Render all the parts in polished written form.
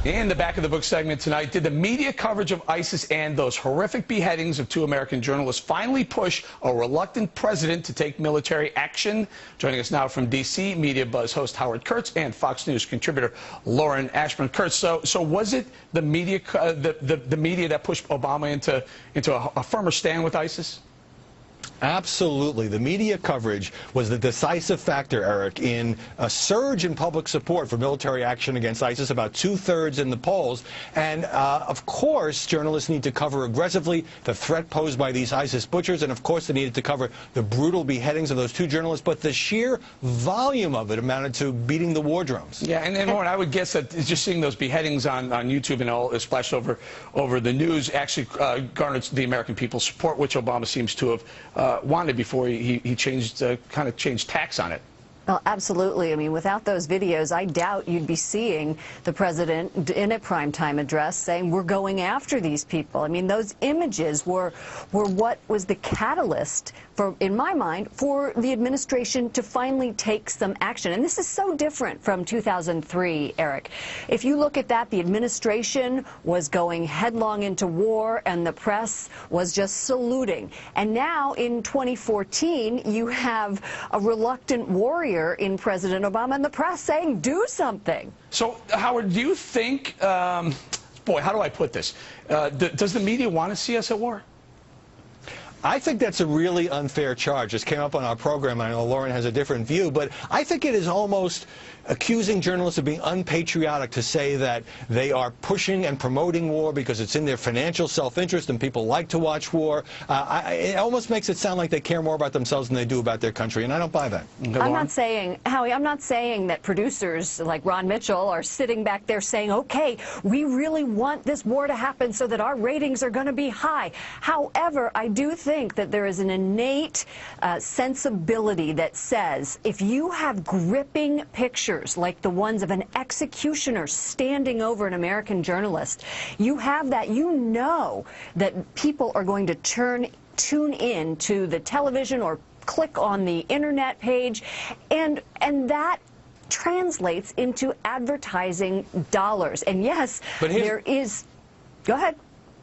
In the back of the book segment tonight, did the media coverage of ISIS and those horrific beheadings of two American journalists finally push a reluctant president to take military action? Joining us now from D.C., Media Buzz host Howard Kurtz and Fox News contributor Lauren Ashburn. Kurtz, so was it the media, the media that pushed Obama into a firmer stand with ISIS? Absolutely. The media coverage was the decisive factor, Eric, in a surge in public support for military action against ISIS, about 2/3 in the polls. And, of course, journalists need to cover aggressively the threat posed by these ISIS butchers, and, of course, they needed to cover the brutal beheadings of those two journalists. But the sheer volume of it amounted to beating the war drums. Yeah, and Lauren, I would guess that just seeing those beheadings on YouTube and all splashed over the news actually garnered the American people's support, which Obama seems to have wanted before he changed kind of changed tacks on it. Well, absolutely. I mean, without those videos, I doubt you'd be seeing the president in a primetime address saying we're going after these people. I mean, those images were what was the catalyst for, in my mind, for the administration to finally take some action. And this is so different from 2003, Eric. If you look at that, the administration was going headlong into war and the press was just saluting. And now in 2014, you have a reluctant warrior in President Obama and the press saying, do something. So, Howard, do you think, boy, how do I put this? Does the media want to see us at war? I think that's a really unfair charge. This came up on our program. I know Lauren has a different view, but I think it is almost accusing journalists of being unpatriotic to say that they are pushing and promoting war because it's in their financial self-interest and people like to watch war. It almost makes it sound like they care more about themselves than they do about their country, and I don't buy that. I'm not saying, Howie, I'm not saying that producers like Ron Mitchell are sitting back there saying, okay, we really want this war to happen so that our ratings are going to be high. However, I do think that there is an innate sensibility that says if you have gripping pictures like the ones of an executioner standing over an American journalist, you have that, you know that people are going to tune in to the television or click on the internet page, and that translates into advertising dollars. And yes, there is, go ahead.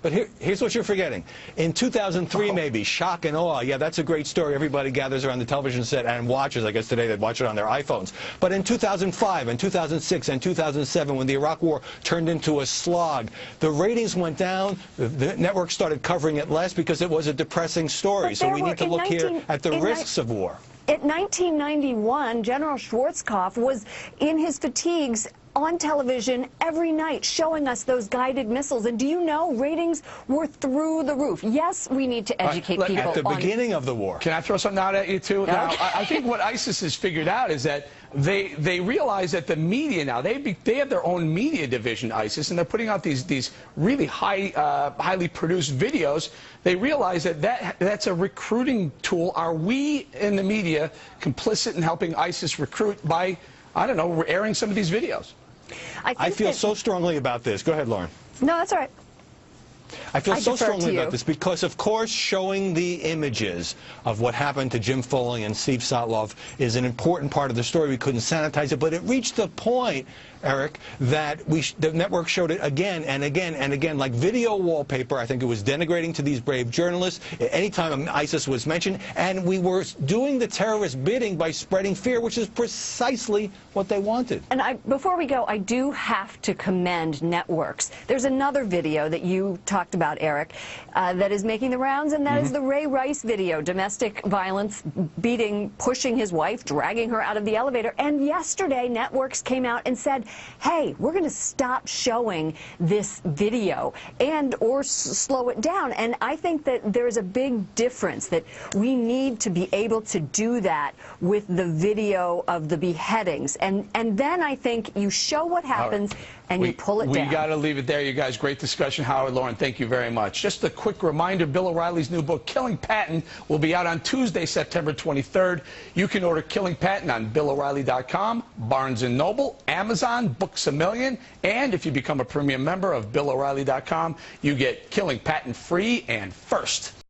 But here's what you're forgetting. In 2003, maybe, shock and awe. Yeah, that's a great story. Everybody gathers around the television set and watches. I guess today they watch it on their iPhones. But in 2005 and 2006 and 2007, when the Iraq War turned into a slog, the ratings went down. The network started covering it less because it was a depressing story. So we need to look here at the risks of war. In 1991, General Schwarzkopf was in his fatigues on television every night showing us those guided missiles. And do you know, ratings were through the roof. Yes, we need to educate people. At the beginning of the war. Can I throw something out at you, too? Okay. Now, I think what ISIS has figured out is that they realize that the media now, they have their own media division, ISIS, and they're putting out these really highly produced videos. They realize that that's a recruiting tool. Are we in the media complicit in helping ISIS recruit by, I don't know, airing some of these videos? I feel so strongly about this. Go ahead, Lauren. No, that's all right. I feel so strongly about this because, of course, showing the images of what happened to Jim Foley and Steve Sotloff is an important part of the story. We couldn't sanitize it, but it reached the point, Eric, that the network showed it again and again and again, like video wallpaper. I think it was denigrating to these brave journalists anytime ISIS was mentioned, and we were doing the terrorist bidding by spreading fear, which is precisely what they wanted. And before we go, I do have to commend networks. There's another video that you talked about, Eric, that is making the rounds, and that is the Ray Rice video, domestic violence, pushing his wife, dragging her out of the elevator. And yesterday, networks came out and said, hey, we're going to stop showing this video or slow it down. And I think that there's a big difference that we need to be able to do that with the video of the beheadings. And then I think you show what happens and you pull it down. We got to leave it there, you guys. Great discussion, Howard, Lauren. Thank you very much. Just a quick reminder, Bill O'Reilly's new book, Killing Patton, will be out on Tuesday, September 23rd. You can order Killing Patton on BillO'Reilly.com, Barnes & Noble, Amazon, Books A Million, and if you become a premium member of BillO'Reilly.com, you get Killing Patton free and first.